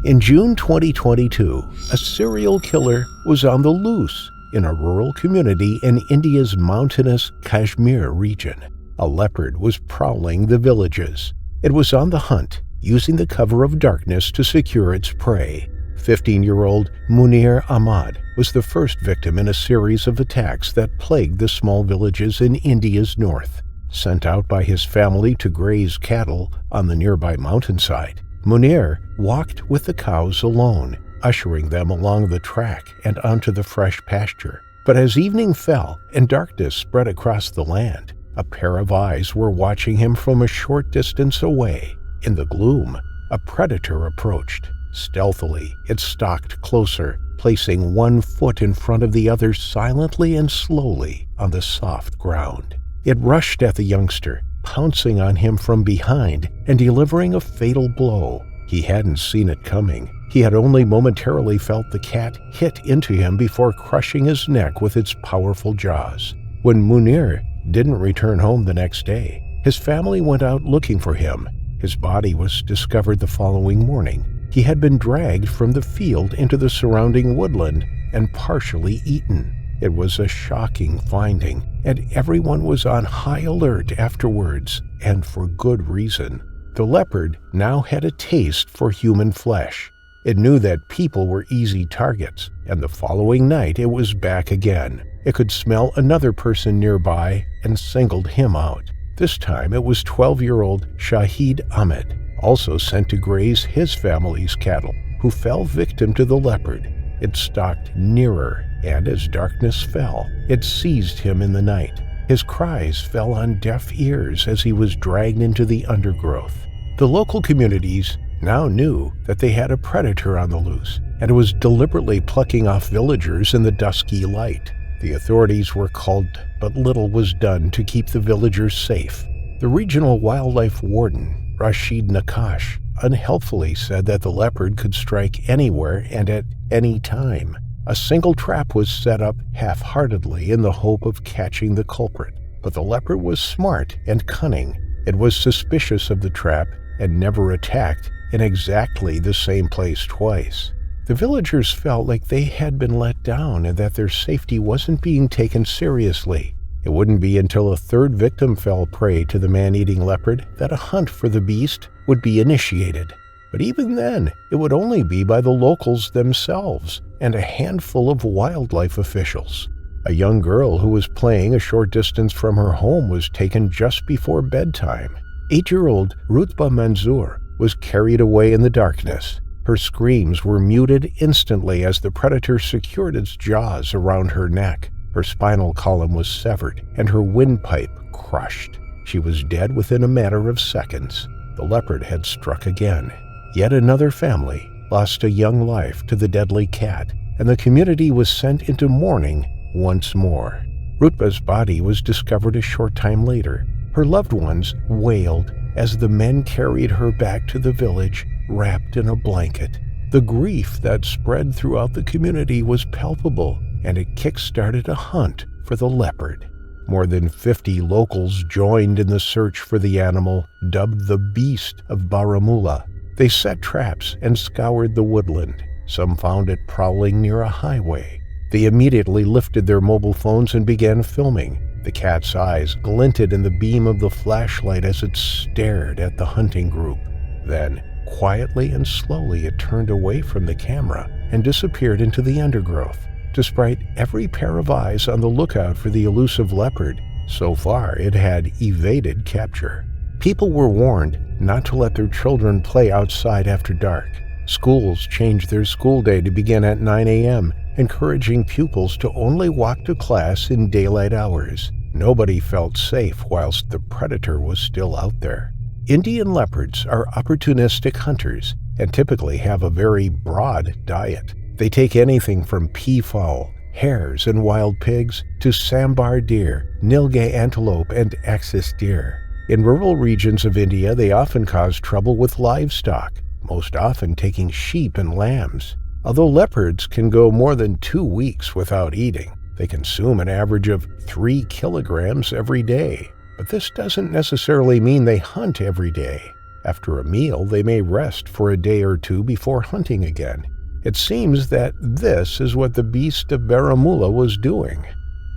In June 2022, a serial killer was on the loose in a rural community in India's mountainous Kashmir region. A leopard was prowling the villages. It was on the hunt, using the cover of darkness to secure its prey. 15-year-old Munir Ahmad was the first victim in a series of attacks that plagued the small villages in India's north. Sent out by his family to graze cattle on the nearby mountainside, Munir walked with the cows alone, ushering them along the track and onto the fresh pasture. But as evening fell and darkness spread across the land, a pair of eyes were watching him from a short distance away. In the gloom, a predator approached. Stealthily, it stalked closer, placing one foot in front of the other silently and slowly on the soft ground. It rushed at the youngster, pouncing on him from behind and delivering a fatal blow. He hadn't seen it coming. He had only momentarily felt the cat hit into him before crushing his neck with its powerful jaws. When Munir didn't return home the next day, his family went out looking for him. His body was discovered the following morning. He had been dragged from the field into the surrounding woodland and partially eaten. It was a shocking finding, and everyone was on high alert afterwards, and for good reason. The leopard now had a taste for human flesh. It knew that people were easy targets, and the following night it was back again. It could smell another person nearby and singled him out. This time it was 12-year-old Shahid Ahmed, also sent to graze his family's cattle, who fell victim to the leopard. It stalked nearer, and as darkness fell, it seized him in the night. His cries fell on deaf ears as he was dragged into the undergrowth. The local communities now knew that they had a predator on the loose, and it was deliberately plucking off villagers in the dusky light. The authorities were called, but little was done to keep the villagers safe. The regional wildlife warden, Rashid Nakash, unhelpfully said that the leopard could strike anywhere and at any time. A single trap was set up half-heartedly in the hope of catching the culprit. But the leopard was smart and cunning. It was suspicious of the trap and never attacked in exactly the same place twice. The villagers felt like they had been let down and that their safety wasn't being taken seriously. It wouldn't be until a third victim fell prey to the man-eating leopard that a hunt for the beast would be initiated. But even then, it would only be by the locals themselves and a handful of wildlife officials. A young girl who was playing a short distance from her home was taken just before bedtime. 8-year-old Rutba Manzoor was carried away in the darkness. Her screams were muted instantly as the predator secured its jaws around her neck. Her spinal column was severed and her windpipe crushed. She was dead within a matter of seconds. The leopard had struck again. Yet another family lost a young life to the deadly cat, and the community was sent into mourning once more. Rutba's body was discovered a short time later. Her loved ones wailed as the men carried her back to the village, wrapped in a blanket. The grief that spread throughout the community was palpable, and it kick-started a hunt for the leopard. More than 50 locals joined in the search for the animal, dubbed the Beast of Baramulla. They set traps and scoured the woodland. Some found it prowling near a highway. They immediately lifted their mobile phones and began filming. The cat's eyes glinted in the beam of the flashlight as it stared at the hunting group. Then, quietly and slowly, it turned away from the camera and disappeared into the undergrowth. Despite every pair of eyes on the lookout for the elusive leopard, so far it had evaded capture. People were warned not to let their children play outside after dark. Schools changed their school day to begin at 9 a.m., encouraging pupils to only walk to class in daylight hours. Nobody felt safe whilst the predator was still out there. Indian leopards are opportunistic hunters and typically have a very broad diet. They take anything from peafowl, hares and wild pigs to sambar deer, nilgai antelope, and axis deer. In rural regions of India, they often cause trouble with livestock, most often taking sheep and lambs. Although leopards can go more than 2 weeks without eating, they consume an average of 3 kilograms every day. But this doesn't necessarily mean they hunt every day. After a meal, they may rest for a day or two before hunting again. It seems that this is what the beast of Baramulla was doing.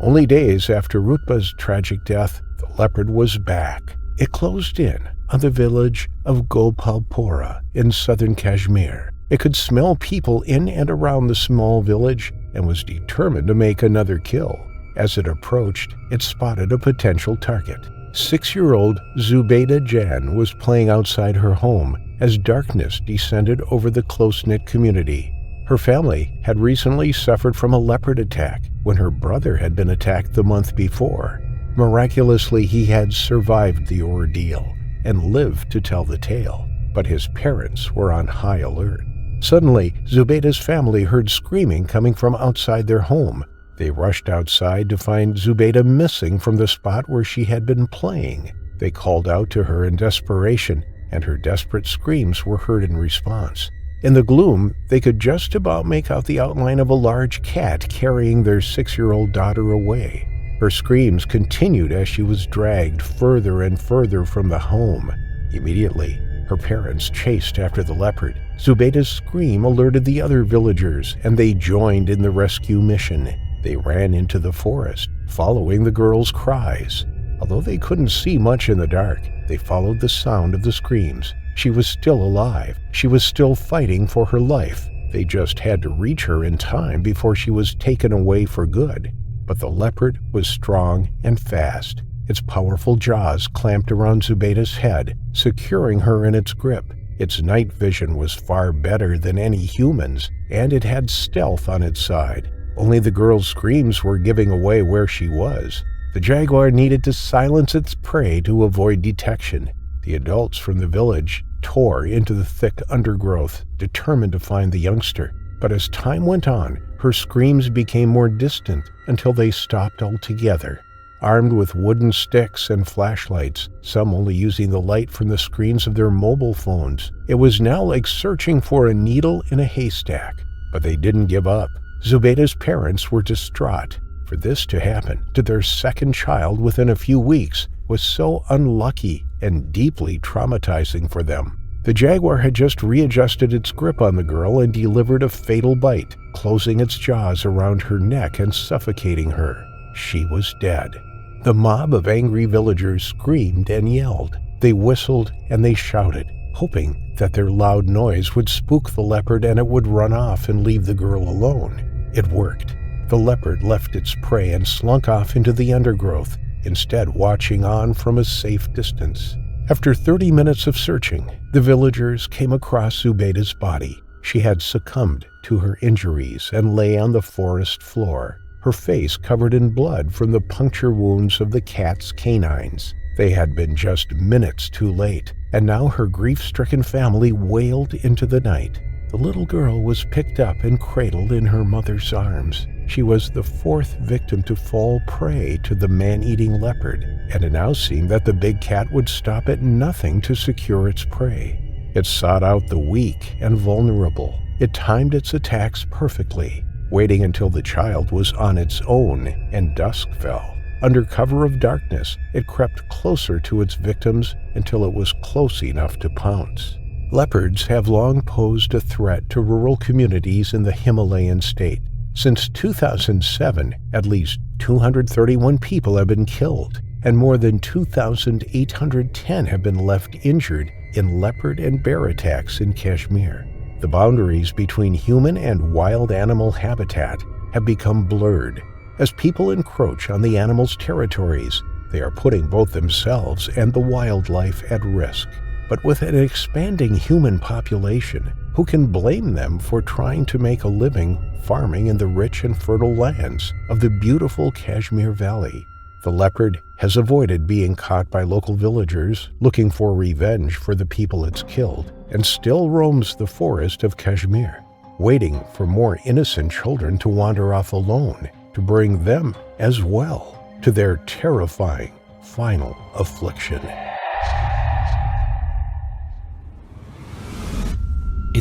Only days after Rutba's tragic death, the leopard was back. It closed in on the village of Gopalpura in southern Kashmir. It could smell people in and around the small village and was determined to make another kill. As it approached, it spotted a potential target. 6-year-old Zubaydah Jan was playing outside her home as darkness descended over the close-knit community. Her family had recently suffered from a leopard attack when her brother had been attacked the month before. Miraculously, he had survived the ordeal and lived to tell the tale, but his parents were on high alert. Suddenly, Zubaydah's family heard screaming coming from outside their home. They rushed outside to find Zubaydah missing from the spot where she had been playing. They called out to her in desperation, and her desperate screams were heard in response. In the gloom, they could just about make out the outline of a large cat carrying their 6-year-old daughter away. Her screams continued as she was dragged further and further from the home. Immediately, her parents chased after the leopard. Zubaydah's scream alerted the other villagers, and they joined in the rescue mission. They ran into the forest, following the girl's cries. Although they couldn't see much in the dark, they followed the sound of the screams. She was still alive. She was still fighting for her life. They just had to reach her in time before she was taken away for good. But the leopard was strong and fast. Its powerful jaws clamped around Zubaydah's head, securing her in its grip. Its night vision was far better than any human's, and it had stealth on its side. Only the girl's screams were giving away where she was. The jaguar needed to silence its prey to avoid detection. The adults from the village tore into the thick undergrowth, determined to find the youngster. But as time went on, her screams became more distant until they stopped altogether. Armed with wooden sticks and flashlights, some only using the light from the screens of their mobile phones, it was now like searching for a needle in a haystack. But they didn't give up. Zubaydah's parents were distraught. For this to happen to their second child within a few weeks was so unlucky and deeply traumatizing for them. The jaguar had just readjusted its grip on the girl and delivered a fatal bite, closing its jaws around her neck and suffocating her. She was dead. The mob of angry villagers screamed and yelled. They whistled and they shouted, hoping that their loud noise would spook the leopard and it would run off and leave the girl alone. It worked. The leopard left its prey and slunk off into the undergrowth, instead watching on from a safe distance. After 30 minutes of searching, the villagers came across Zubaydah's body. She had succumbed to her injuries and lay on the forest floor, her face covered in blood from the puncture wounds of the cat's canines. They had been just minutes too late, and now her grief-stricken family wailed into the night. The little girl was picked up and cradled in her mother's arms. She was the 4th victim to fall prey to the man-eating leopard, and it now seemed that the big cat would stop at nothing to secure its prey. It sought out the weak and vulnerable. It timed its attacks perfectly, waiting until the child was on its own and dusk fell. Under cover of darkness, it crept closer to its victims until it was close enough to pounce. Leopards have long posed a threat to rural communities in the Himalayan state. Since 2007, at least 231 people have been killed, and more than 2,810 have been left injured in leopard and bear attacks in Kashmir. The boundaries between human and wild animal habitat have become blurred. As people encroach on the animals' territories, they are putting both themselves and the wildlife at risk. But with an expanding human population, who can blame them for trying to make a living farming in the rich and fertile lands of the beautiful Kashmir Valley? The leopard has avoided being caught by local villagers looking for revenge for the people it's killed, and still roams the forest of Kashmir, waiting for more innocent children to wander off alone, to bring them as well to their terrifying final affliction.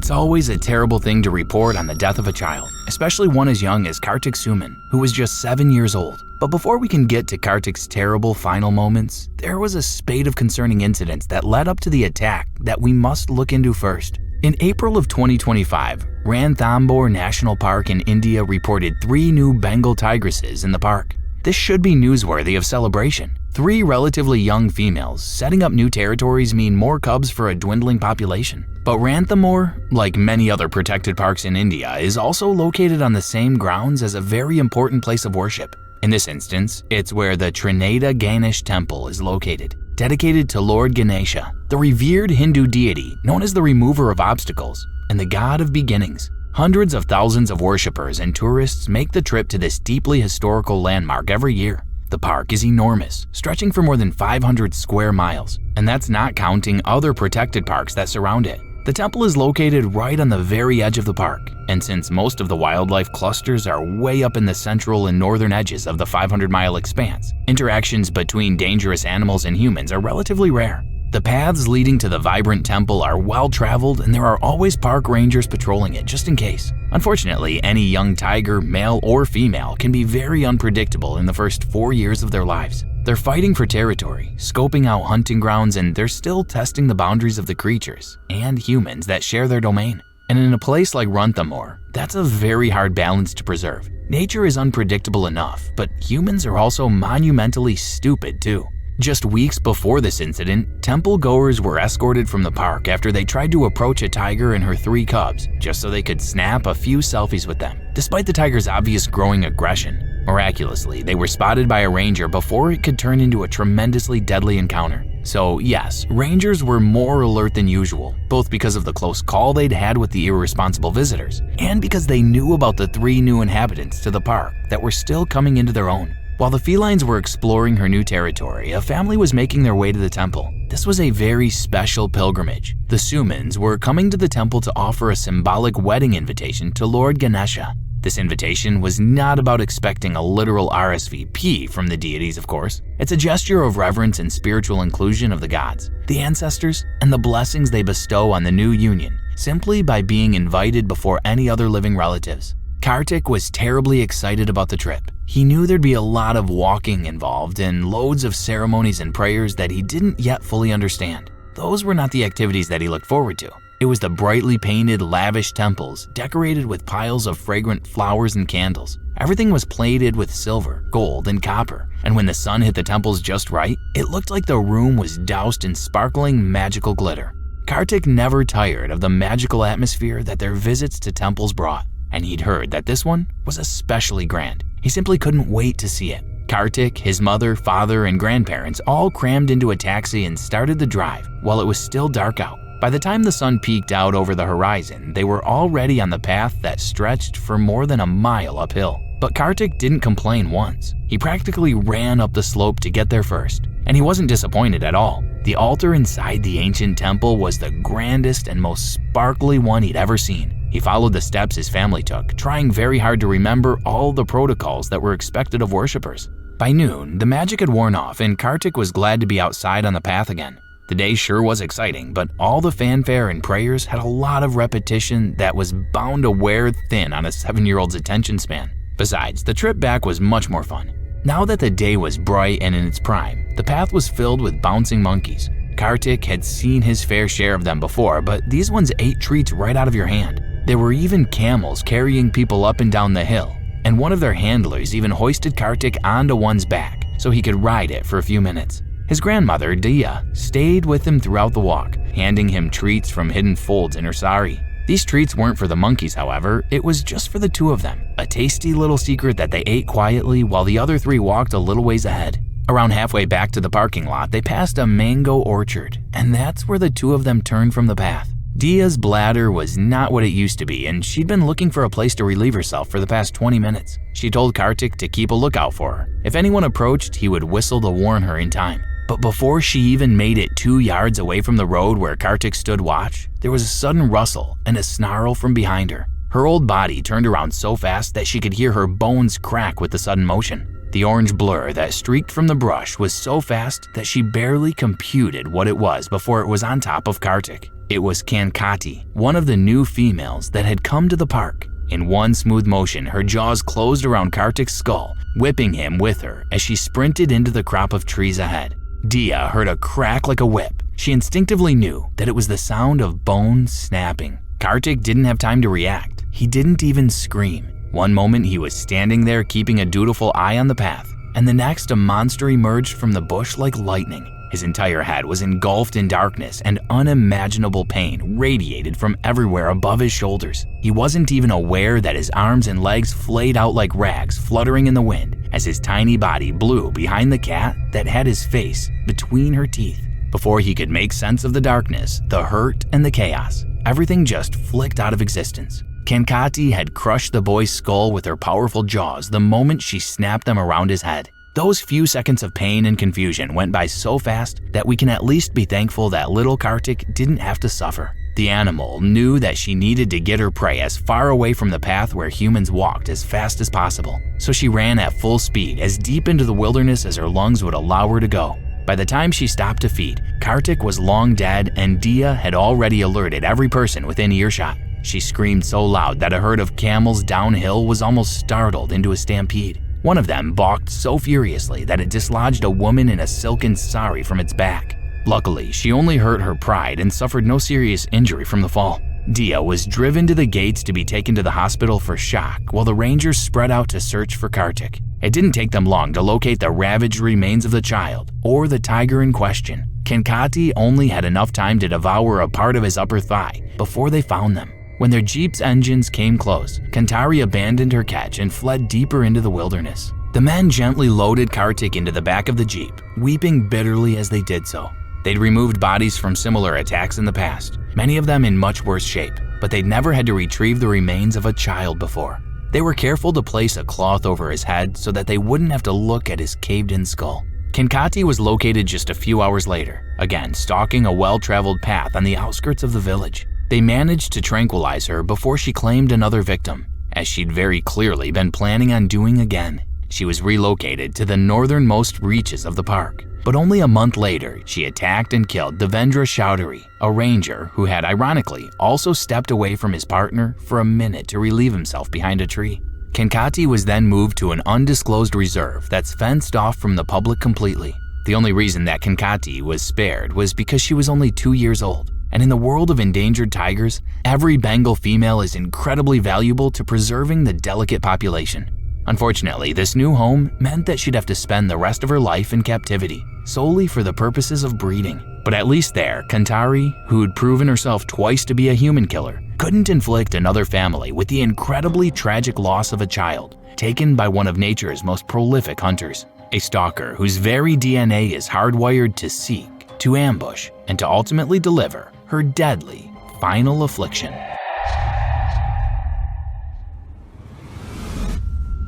It's always a terrible thing to report on the death of a child, especially one as young as Kartik Suman, who was just 7 years old. But before we can get to Kartik's terrible final moments, there was a spate of concerning incidents that led up to the attack that we must look into first. In April of 2025, Ranthambore National Park in India reported 3 new Bengal tigresses in the park. This should be newsworthy of celebration. 3 relatively young females setting up new territories mean more cubs for a dwindling population. But Ranthambore, like many other protected parks in India, is also located on the same grounds as a very important place of worship. In this instance, it's where the Trinada Ganesh Temple is located, dedicated to Lord Ganesha, the revered Hindu deity known as the remover of obstacles and the god of beginnings. Hundreds of thousands of worshippers and tourists make the trip to this deeply historical landmark every year. The park is enormous, stretching for more than 500 square miles, and that's not counting other protected parks that surround it. The temple is located right on the very edge of the park, and since most of the wildlife clusters are way up in the central and northern edges of the 500-mile expanse, interactions between dangerous animals and humans are relatively rare. The paths leading to the vibrant temple are well-traveled, and there are always park rangers patrolling it just in case. Unfortunately, any young tiger, male or female, can be very unpredictable in the first 4 years of their lives. They're fighting for territory, scoping out hunting grounds, and they're still testing the boundaries of the creatures and humans that share their domain. And in a place like Ranthambore, that's a very hard balance to preserve. Nature is unpredictable enough, but humans are also monumentally stupid too. Just weeks before this incident, temple goers were escorted from the park after they tried to approach a tiger and her 3 cubs just so they could snap a few selfies with them. Despite the tiger's obvious growing aggression, miraculously, they were spotted by a ranger before it could turn into a tremendously deadly encounter. So yes, rangers were more alert than usual, both because of the close call they'd had with the irresponsible visitors and because they knew about the 3 new inhabitants to the park that were still coming into their own. While the felines were exploring her new territory, a family was making their way to the temple. This was a very special pilgrimage. The Sumans were coming to the temple to offer a symbolic wedding invitation to Lord Ganesha. This invitation was not about expecting a literal RSVP from the deities, of course. It's a gesture of reverence and spiritual inclusion of the gods, the ancestors, and the blessings they bestow on the new union, simply by being invited before any other living relatives. Kartik was terribly excited about the trip. He knew there'd be a lot of walking involved and loads of ceremonies and prayers that he didn't yet fully understand. Those were not the activities that he looked forward to. It was the brightly painted, lavish temples, decorated with piles of fragrant flowers and candles. Everything was plated with silver, gold, and copper, and when the sun hit the temples just right, it looked like the room was doused in sparkling, magical glitter. Kartik never tired of the magical atmosphere that their visits to temples brought, and he'd heard that this one was especially grand. He simply couldn't wait to see it. Kartik, his mother, father, and grandparents all crammed into a taxi and started the drive while it was still dark out. By the time the sun peeked out over the horizon, they were already on the path that stretched for more than a mile uphill. But Kartik didn't complain once. He practically ran up the slope to get there first, and he wasn't disappointed at all. The altar inside the ancient temple was the grandest and most sparkly one he'd ever seen. He followed the steps his family took, trying very hard to remember all the protocols that were expected of worshippers. By noon, the magic had worn off, and Kartik was glad to be outside on the path again. The day sure was exciting, but all the fanfare and prayers had a lot of repetition that was bound to wear thin on a 7-year-old's attention span. Besides, the trip back was much more fun. Now that the day was bright and in its prime, the path was filled with bouncing monkeys. Kartik had seen his fair share of them before, but these ones ate treats right out of your hand. There were even camels carrying people up and down the hill, and one of their handlers even hoisted Kartik onto one's back so he could ride it for a few minutes. His grandmother, Dia, stayed with him throughout the walk, handing him treats from hidden folds in her sari. These treats weren't for the monkeys, however, it was just for the 2 of them, a tasty little secret that they ate quietly while the other 3 walked a little ways ahead. Around halfway back to the parking lot, they passed a mango orchard, and that's where the 2 of them turned from the path. Dia's bladder was not what it used to be, and she'd been looking for a place to relieve herself for the past 20 minutes. She told Kartik to keep a lookout for her. If anyone approached, he would whistle to warn her in time. But before she even made it 2 yards away from the road where Kartik stood watch, there was a sudden rustle and a snarl from behind her. Her old body turned around so fast that she could hear her bones crack with the sudden motion. The orange blur that streaked from the brush was so fast that she barely computed what it was before it was on top of Kartik. It was Kankati, one of the new females that had come to the park. In one smooth motion, her jaws closed around Kartik's skull, whipping him with her as she sprinted into the crop of trees ahead. Dia heard a crack like a whip. She instinctively knew that it was the sound of bones snapping. Kartik didn't have time to react. He didn't even scream. One moment he was standing there keeping a dutiful eye on the path, and the next a monster emerged from the bush like lightning. His entire head was engulfed in darkness and unimaginable pain radiated from everywhere above his shoulders. He wasn't even aware that his arms and legs flayed out like rags fluttering in the wind as his tiny body blew behind the cat that had his face between her teeth. Before he could make sense of the darkness, the hurt, and the chaos, everything just flicked out of existence. Kankati had crushed the boy's skull with her powerful jaws the moment she snapped them around his head. Those few seconds of pain and confusion went by so fast that we can at least be thankful that little Kartik didn't have to suffer. The animal knew that she needed to get her prey as far away from the path where humans walked as fast as possible, so she ran at full speed as deep into the wilderness as her lungs would allow her to go. By the time she stopped to feed, Kartik was long dead and Dia had already alerted every person within earshot. She screamed so loud that a herd of camels downhill was almost startled into a stampede. One of them balked so furiously that it dislodged a woman in a silken sari from its back. Luckily, she only hurt her pride and suffered no serious injury from the fall. Dia was driven to the gates to be taken to the hospital for shock while the rangers spread out to search for Kartik. It didn't take them long to locate the ravaged remains of the child or the tiger in question. Kankati only had enough time to devour a part of his upper thigh before they found them. When their jeep's engines came close, Kantari abandoned her catch and fled deeper into the wilderness. The men gently loaded Kartik into the back of the jeep, weeping bitterly as they did so. They'd removed bodies from similar attacks in the past, many of them in much worse shape, but they'd never had to retrieve the remains of a child before. They were careful to place a cloth over his head so that they wouldn't have to look at his caved-in skull. Kankati was located just a few hours later, again stalking a well-traveled path on the outskirts of the village. They managed to tranquilize her before she claimed another victim, as she'd very clearly been planning on doing again. She was relocated to the northernmost reaches of the park, but only a month later, she attacked and killed Devendra Chowdhury, a ranger who had ironically also stepped away from his partner for a minute to relieve himself behind a tree. Kankati was then moved to an undisclosed reserve that's fenced off from the public completely. The only reason that Kankati was spared was because she was only 2 years old. And in the world of endangered tigers, every Bengal female is incredibly valuable to preserving the delicate population. Unfortunately, this new home meant that she'd have to spend the rest of her life in captivity, solely for the purposes of breeding. But at least there, Kantari, who'd proven herself twice to be a human killer, couldn't inflict another family with the incredibly tragic loss of a child, taken by one of nature's most prolific hunters, a stalker whose very DNA is hardwired to seek, to ambush, and to ultimately deliver her deadly final affliction.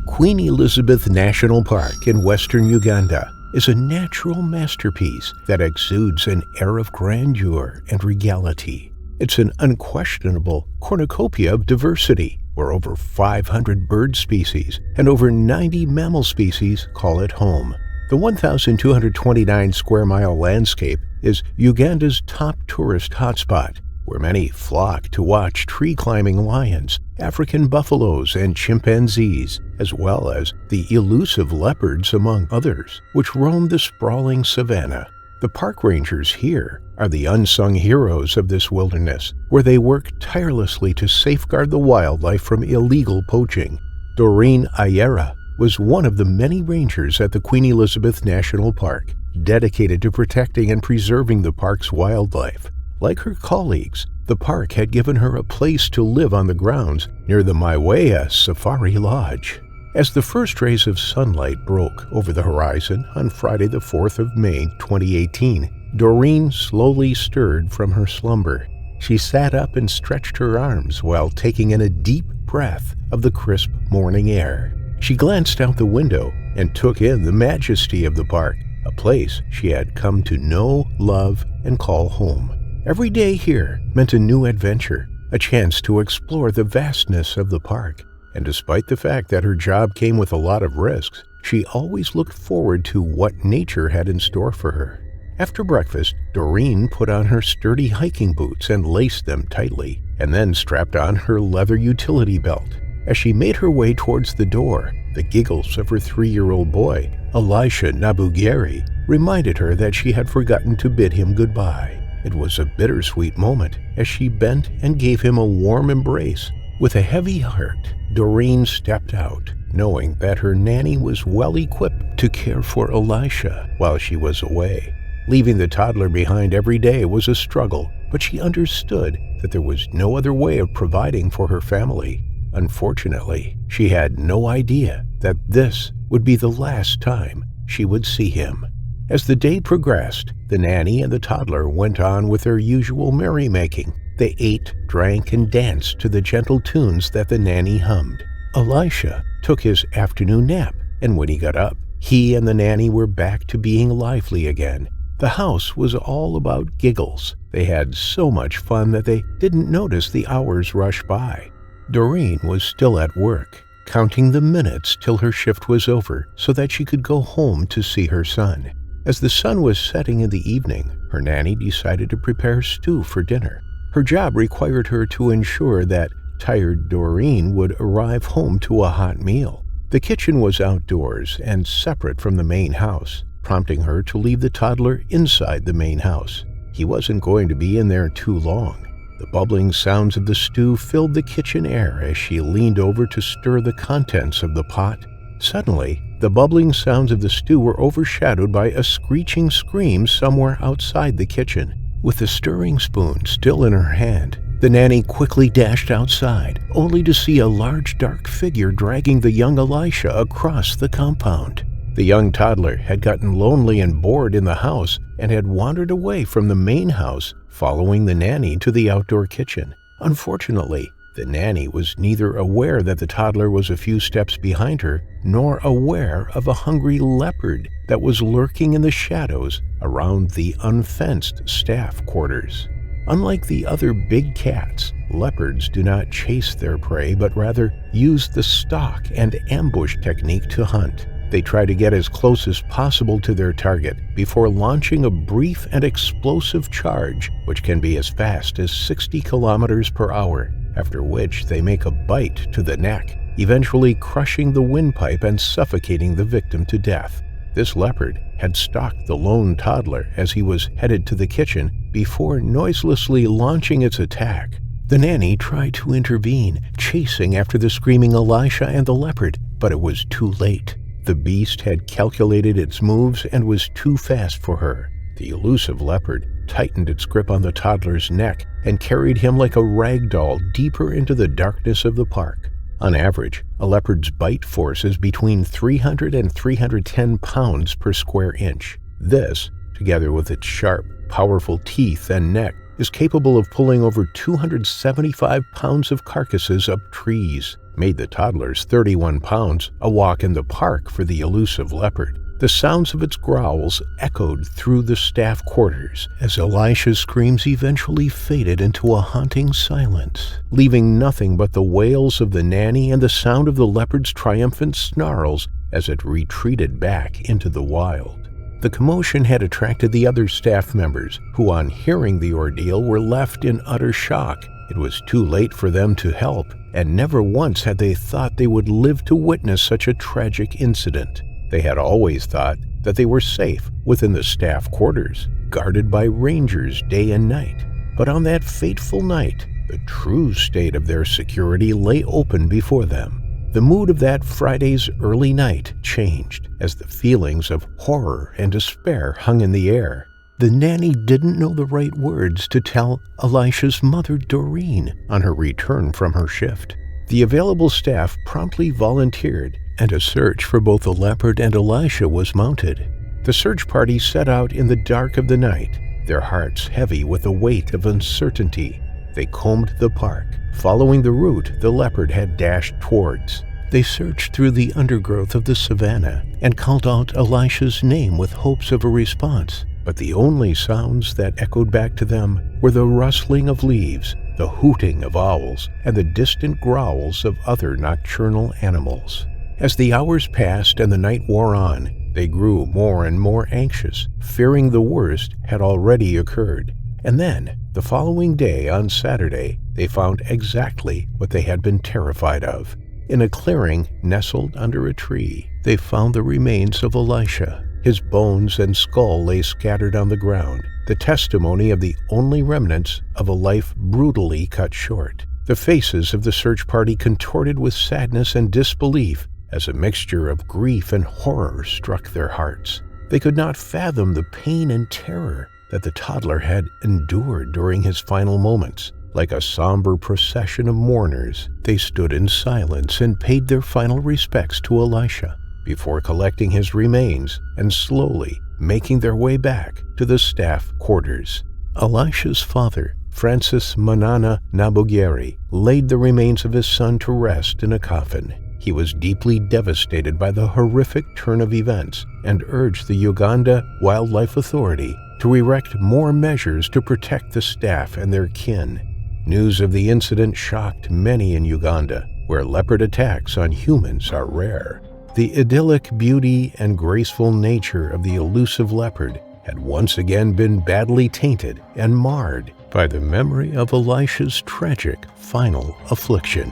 Queen Elizabeth National Park in western Uganda is a natural masterpiece that exudes an air of grandeur and regality. It's an unquestionable cornucopia of diversity, where over 500 bird species and over 90 mammal species call it home. The 1,229 square mile landscape is Uganda's top tourist hotspot, where many flock to watch tree-climbing lions, African buffaloes, and chimpanzees, as well as the elusive leopards, among others, which roam the sprawling savanna. The park rangers here are the unsung heroes of this wilderness, where they work tirelessly to safeguard the wildlife from illegal poaching. Doreen Ayera was one of the many rangers at the Queen Elizabeth National Park, dedicated to protecting and preserving the park's wildlife. Like her colleagues, the park had given her a place to live on the grounds near the Maiwea Safari Lodge. As the first rays of sunlight broke over the horizon on Friday the 4th of May, 2018, Doreen slowly stirred from her slumber. She sat up and stretched her arms while taking in a deep breath of the crisp morning air. She glanced out the window and took in the majesty of the park, a place she had come to know, love, and call home. Every day here meant a new adventure, a chance to explore the vastness of the park. And despite the fact that her job came with a lot of risks, She always looked forward to what nature had in store for her. After breakfast, Doreen put on her sturdy hiking boots and laced them tightly, and then strapped on her leather utility belt. As she made her way towards the door, the giggles of her 3-year-old boy, Elisha Nabugeri, reminded her that she had forgotten to bid him goodbye. It was a bittersweet moment as she bent and gave him a warm embrace. With a heavy heart, Doreen stepped out, knowing that her nanny was well equipped to care for Elisha while she was away. Leaving the toddler behind every day was a struggle, but she understood that there was no other way of providing for her family. Unfortunately, she had no idea that this would be the last time she would see him. As the day progressed, the nanny and the toddler went on with their usual merrymaking. They ate, drank, and danced to the gentle tunes that the nanny hummed. Elisha took his afternoon nap, and when he got up, he and the nanny were back to being lively again. The house was all about giggles. They had so much fun that they didn't notice the hours rush by. Doreen was still at work, counting the minutes till her shift was over so that she could go home to see her son. As the sun was setting in the evening, her nanny decided to prepare stew for dinner. Her job required her to ensure that tired Doreen would arrive home to a hot meal. The kitchen was outdoors and separate from the main house, prompting her to leave the toddler inside the main house. He wasn't going to be in there too long. The bubbling sounds of the stew filled the kitchen air as she leaned over to stir the contents of the pot. Suddenly, the bubbling sounds of the stew were overshadowed by a screeching scream somewhere outside the kitchen. With the stirring spoon still in her hand, the nanny quickly dashed outside, only to see a large dark figure dragging the young Elisha across the compound. The young toddler had gotten lonely and bored in the house and had wandered away from the main house, following the nanny to the outdoor kitchen. Unfortunately, the nanny was neither aware that the toddler was a few steps behind her, nor aware of a hungry leopard that was lurking in the shadows around the unfenced staff quarters. Unlike the other big cats, leopards do not chase their prey, but rather use the stalk and ambush technique to hunt. They try to get as close as possible to their target before launching a brief and explosive charge, which can be as fast as 60 kilometers per hour, after which they make a bite to the neck, eventually crushing the windpipe and suffocating the victim to death. This leopard had stalked the lone toddler as he was headed to the kitchen before noiselessly launching its attack. The nanny tried to intervene, chasing after the screaming Elisha and the leopard, but it was too late. The beast had calculated its moves and was too fast for her. The elusive leopard tightened its grip on the toddler's neck and carried him like a rag doll deeper into the darkness of the park. On average, a leopard's bite force is between 300 and 310 pounds per square inch. This, together with its sharp, powerful teeth and neck, is capable of pulling over 275 pounds of carcasses up trees, made the toddler's 31 pounds a walk in the park for the elusive leopard. The sounds of its growls echoed through the staff quarters as Elisha's screams eventually faded into a haunting silence, leaving nothing but the wails of the nanny and the sound of the leopard's triumphant snarls as it retreated back into the wild. The commotion had attracted the other staff members, who on hearing the ordeal were left in utter shock. It was too late for them to help, and never once had they thought they would live to witness such a tragic incident. They had always thought that they were safe within the staff quarters, guarded by rangers day and night. But on that fateful night, the true state of their security lay open before them. The mood of that Friday's early night changed as the feelings of horror and despair hung in the air. The nanny didn't know the right words to tell Elisha's mother, Doreen, on her return from her shift. The available staff promptly volunteered, and a search for both the leopard and Elisha was mounted. The search party set out in the dark of the night, their hearts heavy with the weight of uncertainty. They combed the park, following the route the leopard had dashed towards. They searched through the undergrowth of the savannah and called out Elisha's name with hopes of a response. But the only sounds that echoed back to them were the rustling of leaves, the hooting of owls, and the distant growls of other nocturnal animals. As the hours passed and the night wore on, they grew more and more anxious, fearing the worst had already occurred. And then, the following day on Saturday, they found exactly what they had been terrified of. In a clearing nestled under a tree, they found the remains of Elisha. His bones and skull lay scattered on the ground, the testimony of the only remnants of a life brutally cut short. The faces of the search party contorted with sadness and disbelief as a mixture of grief and horror struck their hearts. They could not fathom the pain and terror that the toddler had endured during his final moments. Like a somber procession of mourners, they stood in silence and paid their final respects to Elisha before collecting his remains and slowly making their way back to the staff quarters. Elisha's father, Francis Manana Nabugeri, laid the remains of his son to rest in a coffin. He was deeply devastated by the horrific turn of events and urged the Uganda Wildlife Authority to erect more measures to protect the staff and their kin. News of the incident shocked many in Uganda, where leopard attacks on humans are rare. The idyllic beauty and graceful nature of the elusive leopard had once again been badly tainted and marred by the memory of Elisha's tragic final affliction.